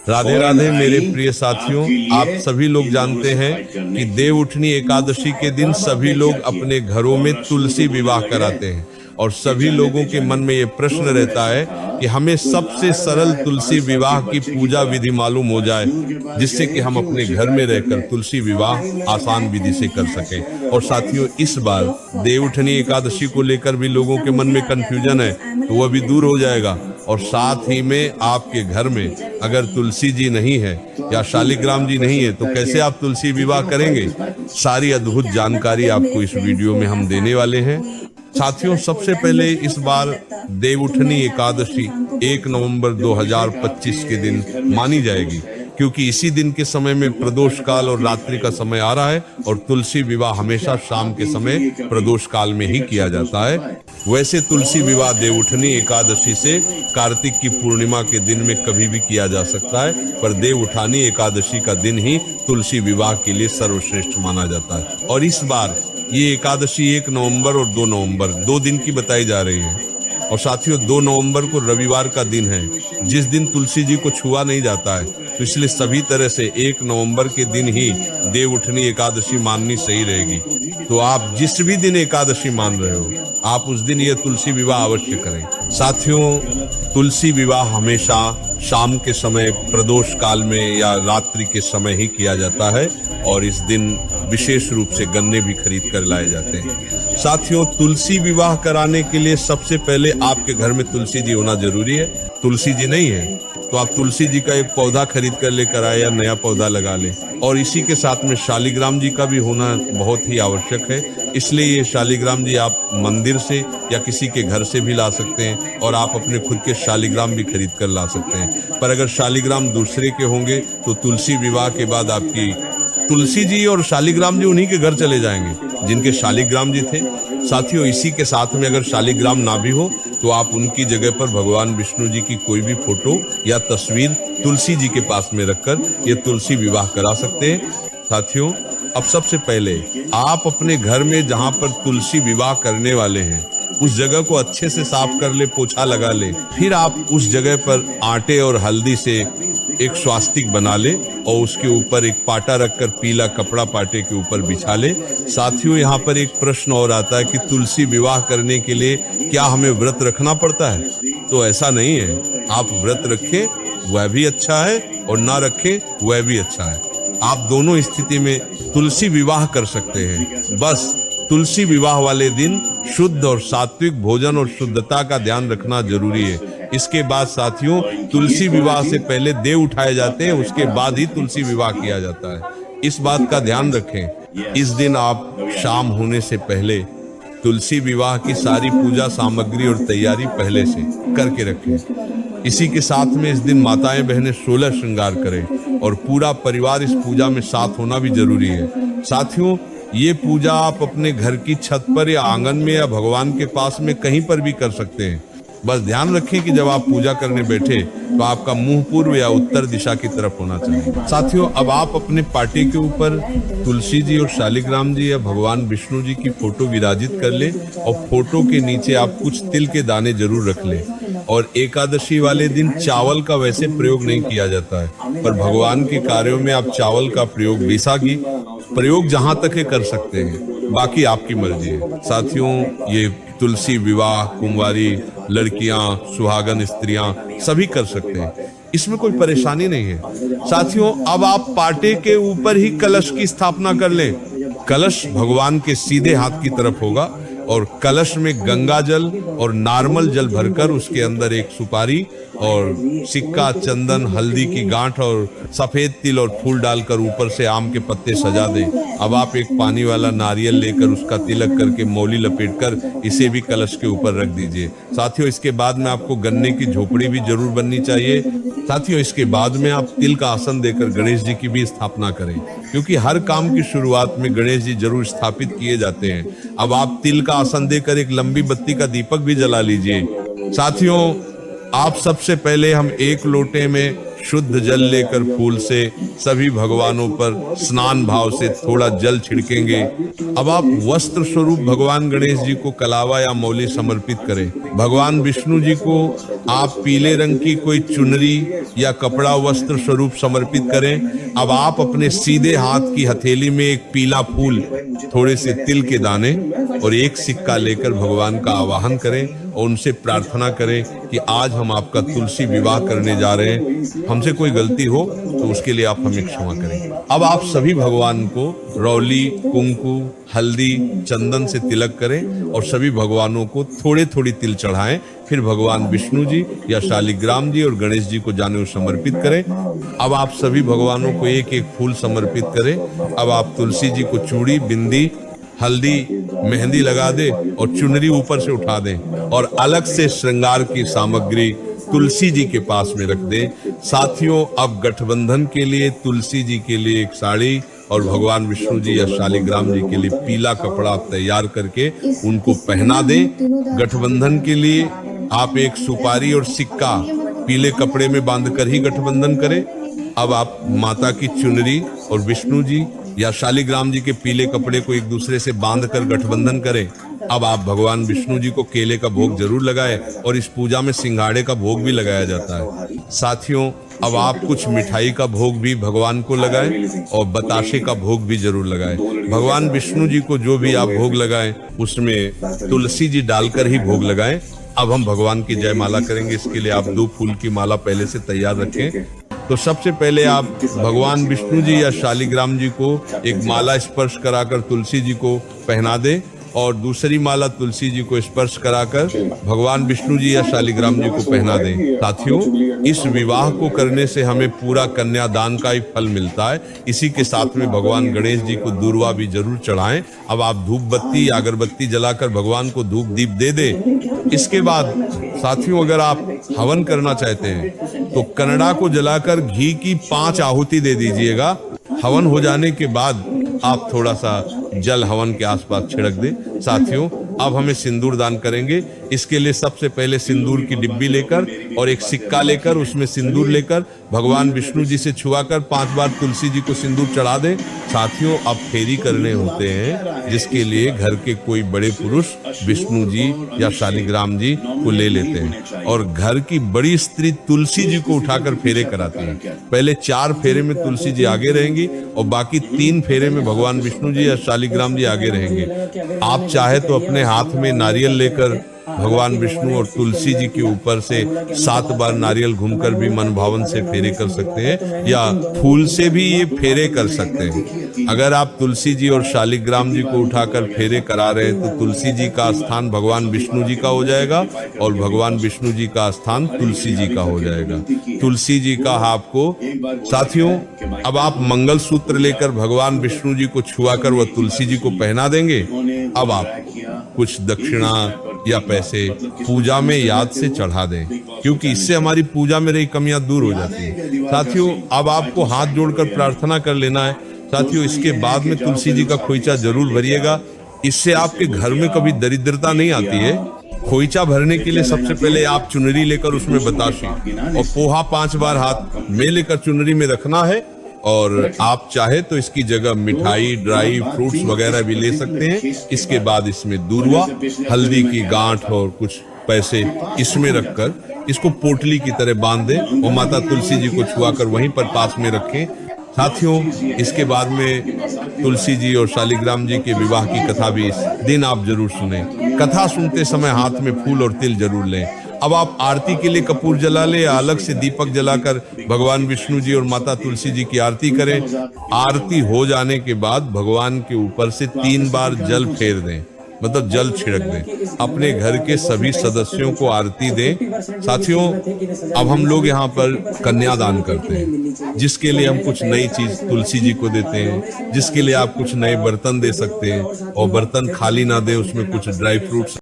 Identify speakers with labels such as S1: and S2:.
S1: राधे राधे मेरे प्रिय साथियों, आप सभी लोग जानते हैं कि देवउठनी एकादशी के दिन सभी लोग अपने घरों में तुलसी विवाह कराते हैं और सभी लोगों के मन में ये प्रश्न रहता है कि हमें सबसे सरल तुलसी विवाह की पूजा विधि मालूम हो जाए, जिससे कि हम अपने घर में रहकर तुलसी विवाह आसान विधि से कर सकें। और साथियों, इस बार देवउठनी एकादशी को लेकर भी लोगों के मन में कंफ्यूजन है, तो वह भी दूर हो जाएगा। और साथ ही में आपके घर में अगर तुलसी जी नहीं है या शालिग्राम जी नहीं है, तो कैसे आप तुलसी विवाह करेंगे? सारी अद्भुत जानकारी आपको इस वीडियो में हम देने वाले हैं। साथियों, सबसे पहले इस बार देवउठनी एकादशी 1 नवंबर 2025 के दिन मानी जाएगी, क्योंकि इसी दिन के समय में प्रदोष काल और रात्रि का समय आ रहा है और तुलसी विवाह हमेशा शाम के समय प्रदोष काल में ही किया जाता है। वैसे तुलसी विवाह देवउठनी एकादशी से कार्तिक की पूर्णिमा के दिन में कभी भी किया जा सकता है, पर देवउठानी एकादशी का दिन ही तुलसी विवाह के लिए सर्वश्रेष्ठ माना जाता है। और इस बार ये एकादशी 1 नवंबर और 2 नवंबर 2 दिन की बताई जा रही है। और साथियों, 2 नवंबर को रविवार का दिन है, जिस दिन तुलसी जी को छुआ नहीं जाता है, तो इसलिए सभी तरह से 1 नवंबर के दिन ही देवउठनी एकादशी माननी सही रहेगी। तो आप जिस भी दिन एकादशी मान रहे हो, आप उस दिन यह तुलसी विवाह अवश्य करें। साथियों, तुलसी विवाह हमेशा शाम के समय प्रदोष काल में या रात्रि के समय ही किया जाता है और इस दिन विशेष रूप से गन्ने भी खरीद कर लाए जाते हैं। साथियों, तुलसी विवाह कराने के लिए सबसे पहले आपके घर में तुलसी जी होना जरूरी है। तुलसी जी नहीं है तो आप तुलसी जी का एक पौधा खरीद कर लेकर आए या नया पौधा लगा लें। और इसी के साथ में शालिग्राम जी का भी होना बहुत ही आवश्यक है, इसलिए ये शालिग्राम जी आप मंदिर से या किसी के घर से भी ला सकते हैं और आप अपने खुद के शालिग्राम भी खरीद कर ला सकते हैं। पर अगर शालिग्राम दूसरे के होंगे तो तुलसी विवाह के बाद आपकी तुलसी जी और शालिग्राम जी उन्हीं के घर चले जाएंगे जिनके शालिग्राम जी थे। साथियों, इसी के साथ में अगर शालिग्राम ना भी हो तो आप उनकी जगह पर भगवान विष्णु जी की कोई भी फोटो या तस्वीर तुलसी जी के पास में रखकर ये तुलसी विवाह करा सकते हैं। साथियों, अब सबसे पहले आप अपने घर में जहां पर तुलसी विवाह करने वाले हैं उस जगह को अच्छे से साफ कर ले, पोछा लगा ले। फिर आप उस जगह पर आटे और हल्दी से एक स्वास्तिक बना ले और उसके ऊपर एक पाटा रखकर पीला कपड़ा पाटे के ऊपर बिछा ले। साथियों, यहाँ पर एक प्रश्न और आता है कि तुलसी विवाह करने के लिए क्या हमें व्रत रखना पड़ता है? तो ऐसा नहीं है। आप व्रत रखें वह भी अच्छा है और ना रखें वह भी अच्छा है। आप दोनों स्थिति में तुलसी विवाह कर सकते हैं। बस तुलसी विवाह वाले दिन शुद्ध और सात्विक भोजन और शुद्धता का ध्यान रखना जरूरी है। इसके बाद साथियों, तुलसी विवाह से पहले देव उठाए जाते हैं, उसके बाद ही तुलसी विवाह किया जाता है। इस बात का ध्यान रखें। इस दिन आप शाम होने से पहले तुलसी विवाह की सारी पूजा सामग्री और तैयारी पहले से करके रखें। इसी के साथ में इस दिन माताएं बहनें 16 श्रृंगार करें और पूरा परिवार इस पूजा में साथ होना भी जरूरी है। साथियों, ये पूजा आप अपने घर की छत पर या आंगन में या भगवान के पास में कहीं पर भी कर सकते हैं। बस ध्यान रखें कि जब आप पूजा करने बैठे तो आपका मुंह पूर्व या उत्तर दिशा की तरफ होना चाहिए। साथियों, अब आप अपने पाटे के ऊपर तुलसी जी और शालिग्राम जी या भगवान विष्णु जी की फोटो विराजित कर ले और फोटो के नीचे आप कुछ तिल के दाने जरूर रख ले। और एकादशी वाले दिन चावल का वैसे प्रयोग नहीं किया जाता है, पर भगवान के कार्यों में आप चावल का प्रयोग बैसाखी प्रयोग जहां तक है कर सकते हैं, बाकी आपकी मर्जी है। साथियों, ये तुलसी विवाह कुंवारी लड़कियां, सुहागन स्त्रियां सभी कर सकते हैं, इसमें कोई परेशानी नहीं है। साथियों, अब आप पाटे के ऊपर ही कलश की स्थापना कर लें। कलश भगवान के सीधे हाथ की तरफ होगा और कलश में गंगा जल और नॉर्मल जल भरकर उसके अंदर एक सुपारी और सिक्का, चंदन, हल्दी की गांठ और सफेद तिल और फूल डालकर ऊपर से आम के पत्ते सजा दें। अब आप एक पानी वाला नारियल लेकर उसका तिलक करके मौली लपेटकर इसे भी कलश के ऊपर रख दीजिए। साथियों, इसके बाद में आपको गन्ने की झोपड़ी भी जरूर बननी चाहिए। साथियों, इसके बाद में आप तिल का आसन देकर गणेश जी की भी स्थापना करें, क्योंकि हर काम की शुरुआत में गणेश जी जरूर स्थापित किए जाते हैं। अब आप तिल का आसन देकर एक लंबी बत्ती का दीपक भी जला लीजिए। साथियों, आप सबसे पहले हम एक लोटे में शुद्ध जल लेकर फूल से सभी भगवानों पर स्नान भाव से थोड़ा जल छिड़केंगे। अब आप वस्त्र स्वरूप भगवान गणेश जी को कलावा या मौली समर्पित करें। भगवान विष्णु जी को आप पीले रंग की कोई चुनरी या कपड़ा वस्त्र स्वरूप समर्पित करें। अब आप अपने सीधे हाथ की हथेली में एक पीला फूल, थोड़े से तिल के दाने और एक सिक्का लेकर भगवान का आवाहन करें और उनसे प्रार्थना करें कि आज हम आपका तुलसी विवाह करने जा रहे हैं, हमसे कोई गलती हो तो उसके लिए आप हमें क्षमा करें। अब आप सभी भगवान को रौली, कुंकु, हल्दी, चंदन से तिलक करें और सभी भगवानों को थोड़े थोड़ी तिल चढ़ाएं। फिर भगवान विष्णु जी या शालिग्राम जी और गणेश जी को जाने समर्पित करें। अब आप सभी भगवानों को एक एक फूल समर्पित करें। अब आप तुलसी जी को चूड़ी, बिंदी, हल्दी, मेहंदी लगा दे और चुनरी ऊपर से उठा दें और अलग से श्रृंगार की सामग्री तुलसी जी के पास में रख दें। साथियों, अब गठबंधन के लिए तुलसी जी के लिए एक साड़ी और भगवान विष्णु जी या शालिग्राम जी के लिए पीला कपड़ा तैयार करके उनको पहना दें। गठबंधन के लिए आप एक सुपारी और सिक्का पीले कपड़े में बांधकर ही गठबंधन करें। अब आप माता की चुनरी और विष्णु जी या शालिग्राम जी के पीले कपड़े को एक दूसरे से बांधकर गठबंधन करें। अब आप भगवान विष्णु जी को केले का भोग जरूर लगाएं और इस पूजा में सिंघाड़े का भोग भी लगाया जाता है। साथियों, अब आप कुछ मिठाई का भोग भी भगवान को लगाएं और बताशे का भोग भी जरूर लगाएं। भगवान विष्णु जी को जो भी आप भोग लगाएं उसमें तुलसी जी डालकर ही भोग लगाएं। अब हम भगवान की जयमाला करेंगे। इसके लिए आप 2 फूल की माला पहले से तैयार रखें। तो सबसे पहले आप भगवान विष्णु जी या शालिग्राम जी को एक माला स्पर्श कराकर तुलसी जी को पहना दें और दूसरी माला तुलसी जी को स्पर्श कराकर भगवान विष्णु जी या शालिग्राम जी को पहना दें। साथियों, इस विवाह को करने से हमें पूरा कन्यादान का ही फल मिलता है। इसी के साथ में भगवान गणेश जी को दूर्वा भी जरूर चढ़ाएं। अब आप धूप बत्ती, अगरबत्ती जलाकर भगवान को धूप दीप दे दें। इसके बाद साथियों, अगर आप हवन करना चाहते हैं तो कनड़ा को जलाकर घी की 5 आहुति दे दीजिएगा। हवन हो जाने के बाद आप थोड़ा सा जल हवन के आसपास छिड़क दें। साथियों, अब हमें सिंदूर दान करेंगे। इसके लिए सबसे पहले सिंदूर की डिब्बी लेकर और एक सिक्का लेकर उसमें सिंदूर लेकर भगवान विष्णु जी से छुआकर 5 बार तुलसी जी को सिंदूर चढ़ा दें। साथियों, अब फेरी करने होते हैं जिसके लिए घर के कोई बड़े पुरुष विष्णु जी या शालिग्राम जी को ले लेते हैं और घर की बड़ी स्त्री तुलसी जी को उठाकर फेरे कराती है। पहले 4 फेरे में तुलसी जी आगे रहेंगी और बाकी 3 फेरे में भगवान विष्णु जी या शालिग्राम जी आगे रहेंगे। आप चाहे तो अपने हाथ में नारियल लेकर भगवान विष्णु और तुलसी जी के ऊपर से 7 बार नारियल घूमकर भी मन भावन से फेरे कर सकते हैं या फूल से भी ये फेरे कर सकते हैं। अगर आप तुलसी जी और शालिग्राम जी को उठाकर फेरे करा रहे हैं तो तुलसी जी का स्थान भगवान विष्णु जी का हो जाएगा और भगवान विष्णु जी का स्थान तुलसी जी का हो जाएगा। तुलसी जी का आपको साथियों, अब आप मंगल सूत्र लेकर भगवान विष्णु जी को छुआकर वह तुलसी जी को पहना देंगे। अब आप कुछ दक्षिणा या पैसे पूजा में याद से चढ़ा दें, क्योंकि इससे हमारी पूजा में रही कमियां दूर हो जाती हैं। साथियों, अब आपको हाथ जोड़कर प्रार्थना कर लेना है। साथियों, इसके बाद में तुलसी जी का खोइचा जरूर भरिएगा। इससे आपके घर में कभी दरिद्रता नहीं आती है। खोइचा भरने के लिए सबसे पहले आप चुनरी लेकर उसमें बताशे और पोहा 5 बार हाथ में लेकर चुनरी में रखना है और आप चाहे तो इसकी जगह मिठाई, ड्राई फ्रूट्स वगैरह भी ले सकते हैं। इसके बाद इसमें दूर्वा, हल्दी की गांठ और कुछ पैसे इसमें रखकर इसको पोटली की तरह बांध दें और माता तुलसी जी को छुआकर वहीं पर पास में रखें। साथियों, इसके बाद में तुलसी जी और शालिग्राम जी के विवाह की कथा भी इस दिन आप जरूर सुने। कथा सुनते समय हाथ में फूल और तिल जरूर लें। अब आप आरती के लिए कपूर जला ले या अलग से दीपक जलाकर भगवान विष्णु जी और माता तुलसी जी की आरती करें। आरती हो जाने के बाद भगवान के ऊपर से 3 बार जल फेर दें, मतलब जल छिड़क दें। अपने घर के सभी सदस्यों को आरती दें। साथियों, अब हम लोग यहाँ पर कन्यादान करते हैं, जिसके लिए हम कुछ नई चीज तुलसी जी को देते हैं, जिसके लिए आप कुछ नए बर्तन दे सकते हैं और बर्तन खाली ना दे, उसमें कुछ ड्राई फ्रूट्स